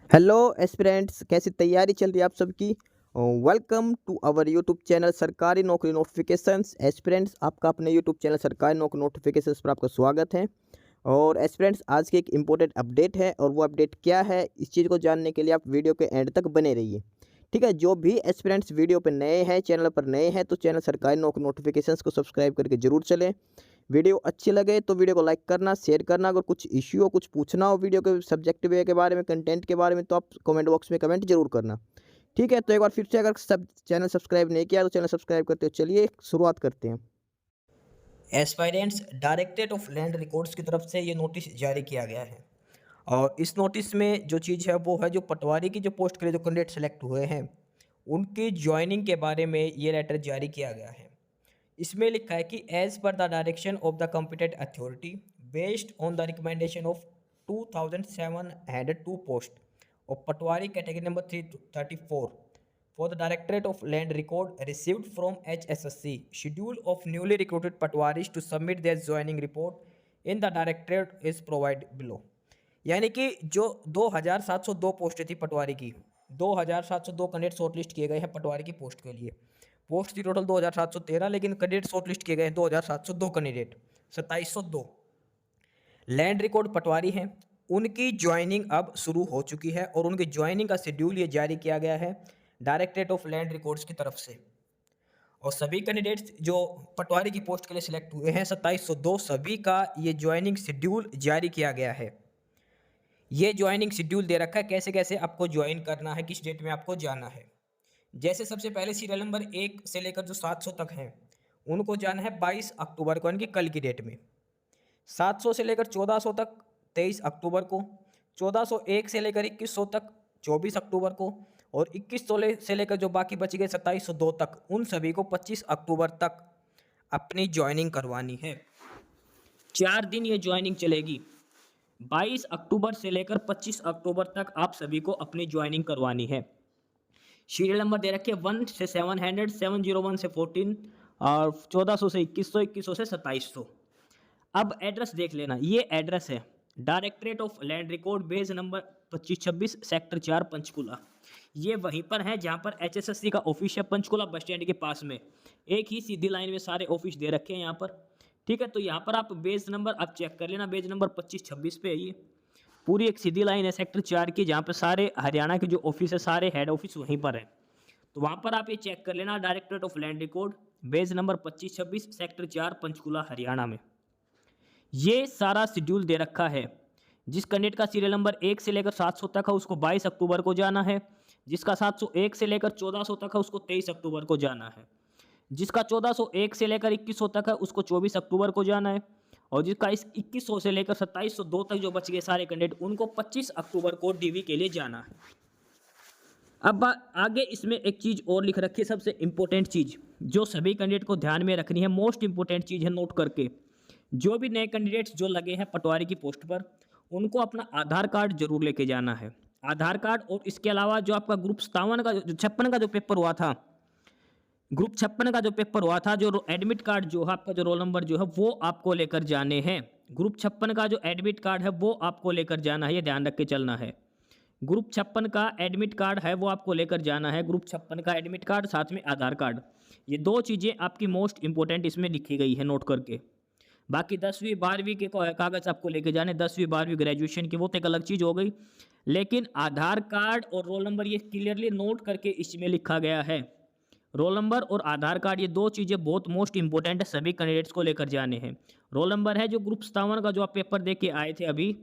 Hello aspirants, कैसी तैयारी चल रही है आप सबकी। Welcome to our YouTube channel सरकारी नौकरी नोटिफिकेशंस। एस्पिरेंट्स, आपका अपने यूट्यूब चैनल सरकारी नौकरी नोटिफिकेशंस पर आपका स्वागत है। और एस्पिरेंट्स, आज की एक इम्पोर्टेंट अपडेट है और वो अपडेट क्या है, इस चीज़ को जानने के लिए आप वीडियो के एंड तक बने रहिए। ठीक है, जो भी एस्पिरेंट्स वीडियो पर नए हैं, चैनल पर नए हैं, तो चैनल सरकारी नौकरी नोटिफिकेशंस को सब्सक्राइब करके जरूर चलें। वीडियो अच्छी लगे तो वीडियो को लाइक करना, शेयर करना। अगर कुछ इश्यू हो, कुछ पूछना हो वीडियो के सब्जेक्ट वे के बारे में, कंटेंट के बारे में, तो आप कमेंट बॉक्स में कमेंट जरूर करना। ठीक है, तो एक बार फिर से, अगर सब चैनल सब्सक्राइब नहीं किया तो चैनल सब्सक्राइब करते हो। चलिए शुरुआत करते हैं। Aspirants, directorate of land records की तरफ से ये नोटिस जारी किया गया है। और इस नोटिस में जो चीज़ है वो है, जो पटवारी की जो पोस्ट के लिए जो कैंडिडेट सेलेक्ट हुए हैं उनकी ज्वाइनिंग के बारे में ये लेटर जारी किया गया है। इसमें लिखा है कि as per the direction of the competent authority based on the recommendation of 2702 post of patwari category number 334 for the Directorate of Land Record received from HSSC schedule of newly recruited patwaris to submit their joining report in the directorate is provided below। यानी कि जो 2702 पोस्टें थी पटवारी की, 2702 candidate shortlist किए गए हैं पटवारी की पोस्ट के लिए। पोस्ट थी टोटल 2713, लेकिन कैंडिडेट शॉर्टलिस्ट किए गए हैं 2702 कैंडिडेट, 2702 लैंड रिकॉर्ड पटवारी हैं। उनकी ज्वाइनिंग अब शुरू हो चुकी है और उनकी ज्वाइनिंग का शेड्यूल ये जारी किया गया है डायरेक्टरेट ऑफ लैंड रिकॉर्ड्स की तरफ से। और सभी कैंडिडेट्स जो पटवारी की पोस्ट के लिए सिलेक्ट हुए हैं 2702, सभी का ये ज्वाइनिंग शेड्यूल जारी किया गया है। ये ज्वाइनिंग शेड्यूल दे रखा है, कैसे कैसे आपको ज्वाइन करना है, किस डेट में आपको जाना है। जैसे सबसे पहले सीरियल नंबर 1 से लेकर जो 700 तक हैं उनको जाना है 22 अक्टूबर को, यानी कि कल की डेट में। 700 से लेकर 1400 तक 23 अक्टूबर को, 1401 से लेकर 2100 तक 24 अक्टूबर को, और 2100 से लेकर जो बाकी बच गए 2702 तक, उन सभी को 25 अक्टूबर तक अपनी ज्वाइनिंग करवानी है। 4 दिन ये ज्वाइनिंग चलेगी। 22 अक्टूबर से लेकर 25 अक्टूबर तक आप सभी को अपनी ज्वाइनिंग करवानी है। सीरियल नंबर दे रखे 1 से 700, 701 से 14, और 1400 से 2100, 2100 से 2700। अब एड्रेस देख लेना, ये एड्रेस है directorate of land record, base number 2526, sector 4, Panchkula. ये वहीं पर है जहाँ पर HSSC का ऑफिस है, पंचकुला बस स्टैंड के पास में। एक ही सीधी लाइन में सारे ऑफिस दे रखे हैं यहाँ पर। ठीक है, तो यहाँ पर आप बेस नंबर आप चेक कर लेना, बेस नंबर 2526 पे है ये। पूरी एक सीधी लाइन है सेक्टर 4 की, जहाँ पर सारे हरियाणा के जो ऑफिस है, सारे हेड ऑफिस वहीं पर है। तो वहाँ पर आप ये चेक कर लेना, directorate of land record, base number 2526, sector 4, Panchkula, Haryana में। ये सारा शेड्यूल दे रखा है। जिस कैंडिडेट का सीरियल नंबर 1 से लेकर 700 तक है उसको 22 अक्टूबर को जाना है। जिसका 701 से लेकर 1400 तक है उसको 23 अक्टूबर को जाना है। जिसका 1401 से लेकर 2100 तक है उसको 24 अक्टूबर को जाना है। और जिसका इस 2100 से लेकर 2702 तक जो बच गए सारे कैंडिडेट, उनको 25 अक्टूबर को डीवी के लिए जाना है। अब आगे इसमें एक चीज़ और लिख रखी है, सबसे इंपॉर्टेंट चीज़ जो सभी कैंडिडेट को ध्यान में रखनी है, मोस्ट इंपॉर्टेंट चीज़ है, नोट करके। जो भी नए कैंडिडेट्स जो लगे हैं पटवारी की पोस्ट पर, उनको अपना आधार कार्ड जरूर लेके जाना है। आधार कार्ड, और इसके अलावा जो आपका ग्रुप 57 का जो 56 का जो पेपर हुआ था, ग्रुप 56 का जो पेपर हुआ था, जो एडमिट कार्ड जो है आपका, जो रोल नंबर जो है वो आपको लेकर जाने हैं। ग्रुप 56 का जो एडमिट कार्ड है वो आपको लेकर जाना है, ये ध्यान रख के चलना है। ग्रुप 56 का एडमिट कार्ड है वो आपको लेकर जाना है। ग्रुप 56 का एडमिट कार्ड, साथ में आधार कार्ड, ये दो चीज़ें आपकी मोस्ट इंपॉर्टेंट इसमें लिखी गई है, नोट करके। बाकी 10वीं 12वीं के कागज़ आपको लेके जाने, 10वीं 12वीं ग्रेजुएशन की, वो तो एक अलग चीज़ हो गई। लेकिन आधार कार्ड और रोल नंबर ये क्लियरली नोट करके इसमें लिखा गया है। रोल नंबर और आधार कार्ड, ये दो चीज़ें बहुत मोस्ट इंपॉर्टेंट है, सभी कैंडिडेट्स को लेकर जाने हैं। रोल नंबर है जो ग्रुप 57 का जो आप पेपर दे के आए थे अभी,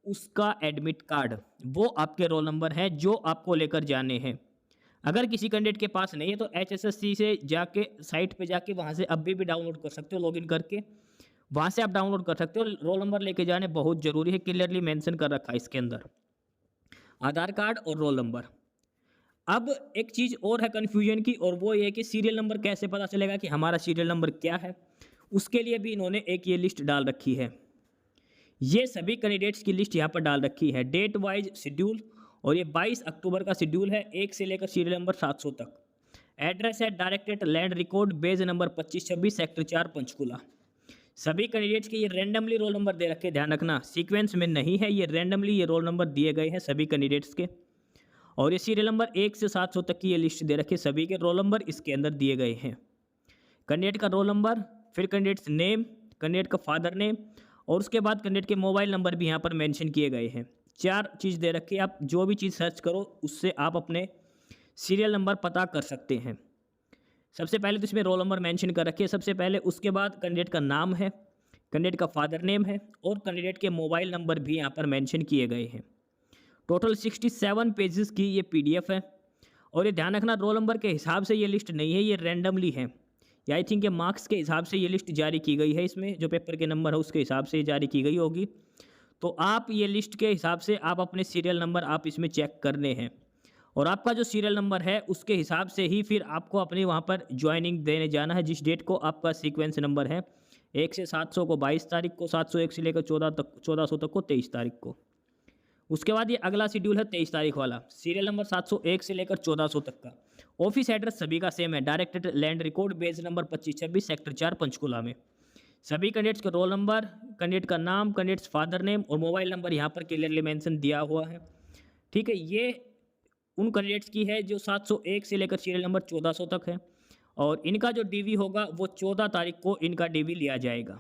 उसका एडमिट कार्ड, वो आपके रोल नंबर है जो आपको लेकर जाने हैं। अगर किसी कैंडिडेट के पास नहीं है तो HSSC से जाके साइट पे जाके वहाँ से अभी भी डाउनलोड कर सकते हो, लॉगिन करके वहाँ से आप डाउनलोड कर सकते हो। रोल नंबर लेके जाने बहुत ज़रूरी है, क्लियरली मेंशन कर रखा है इसके अंदर, आधार कार्ड और रोल नंबर। अब एक चीज़ और है कन्फ्यूजन की, और वो ये है कि सीरियल नंबर कैसे पता चलेगा कि हमारा सीरियल नंबर क्या है। उसके लिए भी इन्होंने एक ये लिस्ट डाल रखी है। ये सभी कैंडिडेट्स की लिस्ट यहाँ पर डाल रखी है, डेट वाइज शेड्यूल। और ये 22 अक्टूबर का शेड्यूल है, 1 से लेकर सीरियल नंबर 700 तक। एड्रेस है directorate land record, base number 2526, sector 4, Panchkula. सभी कैंडिडेट्स के ये रैंडमली रोल नंबर दे रखे, ध्यान रखना, सीक्वेंस में नहीं है, ये रैंडमली ये रोल नंबर दिए गए हैं सभी कैंडिडेट्स के। और ये सीरियल नंबर 1 से 700 तक की ये लिस्ट दे रखी है, सभी के रोल नंबर इसके अंदर दिए गए हैं। कैंडिडेट का रोल नंबर, फिर कैंडिडेट्स नेम, कैंडिडेट का फादर नेम और उसके बाद कैंडिडेट के मोबाइल नंबर भी यहाँ पर मेंशन किए गए हैं। 4 चीज़ दे रखी है, आप जो भी चीज़ सर्च करो उससे आप अपने सीरियल नंबर पता कर सकते हैं। सबसे पहले तो इसमें रोल नंबर मेंशन कर रखिए सबसे पहले, उसके बाद कैंडिडेट का नाम है, कैंडिडेट का फादर नेम है और कैंडिडेट के मोबाइल नंबर भी यहाँ पर मेंशन किए गए हैं। टोटल 67 पेजेस की ये PDF है और ये ध्यान रखना रोल नंबर के हिसाब से ये लिस्ट नहीं है, ये रैंडमली है। या आई थिंक ये मार्क्स के हिसाब से ये लिस्ट जारी की गई है, इसमें जो पेपर के नंबर है उसके हिसाब से जारी की गई होगी। तो आप ये लिस्ट के हिसाब से आप अपने सीरियल नंबर आप इसमें चेक करने हैं और आपका जो सीरियल नंबर है उसके हिसाब से ही फिर आपको अपने वहाँ पर ज्वाइनिंग देने जाना है, जिस डेट को आपका सीक्वेंस नंबर है 1 से 700 को 22 तारीख को, 701 से लेकर 1400 तक को 23 तारीख को। उसके बाद ये अगला शेड्यूल है 23 तारीख वाला, सीरियल नंबर 701 से लेकर 1400 तक का। ऑफिस एड्रेस सभी का सेम है, directorate land record, base number 2526 sector 4 Panchkula में। सभी कैंडिडेट्स का रोल नंबर, कैंडिडेट का नाम, कैंडिडेट्स फादर नेम और मोबाइल नंबर यहाँ पर क्लियरली मेंशन दिया हुआ है। ठीक है, ये उन कैंडिडेट्स की है जो 701 से लेकर सीरियल नंबर 1400 तक है और इनका जो DV होगा वो 14 तारीख को इनका DV लिया जाएगा,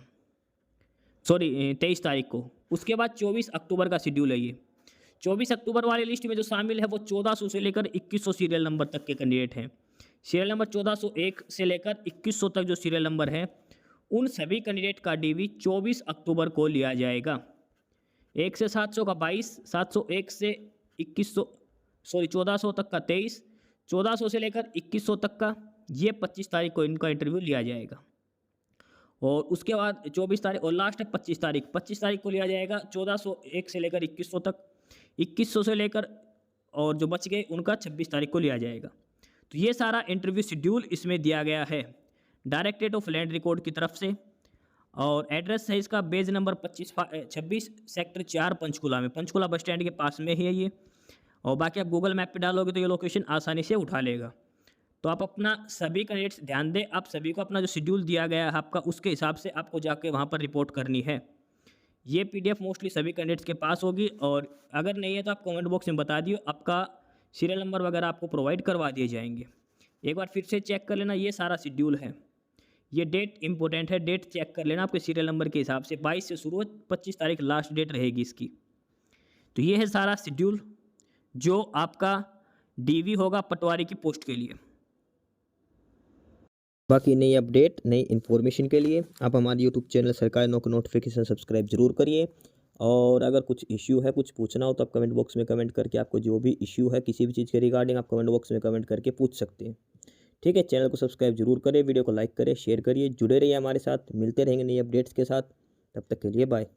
सॉरी 23 तारीख को। उसके बाद 24 अक्टूबर का शेड्यूल है ये। 24 अक्टूबर वाली लिस्ट में जो शामिल है वो 1400 से लेकर 2100 सीरियल नंबर तक के कैंडिडेट हैं। सीरियल नंबर 1401 से लेकर 2100 तक जो सीरियल नंबर है उन सभी कैंडिडेट का DV 24 अक्टूबर को लिया जाएगा। 1 से 700 का 22, 701 से 1400 तक का 23, 1400 से लेकर 2100 तक का ये 25 तारीख को इनका इंटरव्यू लिया जाएगा। और उसके बाद 24 तारीख और लास्ट है 25 तारीख, 25 तारीख को लिया जाएगा 1401 से लेकर 2100 तक, 2100 से लेकर और जो बच गए उनका 26 तारीख को लिया जाएगा। तो ये सारा इंटरव्यू शेड्यूल इसमें दिया गया है डायरेक्टरेट ऑफ लैंड रिकॉर्ड की तरफ से और एड्रेस है इसका बेज नंबर 26 सेक्टर 4 पंचकुला में, पंचकुला बस स्टैंड के पास में ही है ये। और बाकी आप गूगल मैप पे डालोगे तो ये लोकेशन आसानी से उठा लेगा। तो आप अपना सभी कैंडिडेट्स ध्यान दें, आप सभी को अपना जो शेड्यूल दिया गया है आपका उसके हिसाब से आपको जाके वहाँ पर रिपोर्ट करनी है। ये PDF मोस्टली सभी कैंडिडेट्स के पास होगी और अगर नहीं है तो आप कमेंट बॉक्स में बता दियो, आपका सीरियल नंबर वगैरह आपको प्रोवाइड करवा दिए जाएंगे। एक बार फिर से चेक कर लेना, ये सारा शेड्यूल है, ये डेट इंपॉर्टेंट है, डेट चेक कर लेना आपके सीरियल नंबर के हिसाब से। 22 से शुरू, 25 तारीख लास्ट डेट रहेगी इसकी। तो ये है सारा शेड्यूल जो आपका DV होगा पटवारी की पोस्ट के लिए। बाकी नई अपडेट, नई इन्फॉर्मेशन के लिए आप हमारे YouTube चैनल सरकारी नौकरी नोटिफिकेशन सब्सक्राइब जरूर करिए। और अगर कुछ इश्यू है, कुछ पूछना हो तो आप कमेंट बॉक्स में कमेंट करके आपको जो भी इश्यू है किसी भी चीज़ के रिगार्डिंग आप कमेंट बॉक्स में कमेंट करके पूछ सकते हैं। ठीक है, चैनल को सब्सक्राइब जरूर करें, वीडियो को लाइक करें, शेयर करिए, जुड़े रहिए हमारे साथ, मिलते रहेंगे नई अपडेट्स के साथ। तब तक के लिए बाय।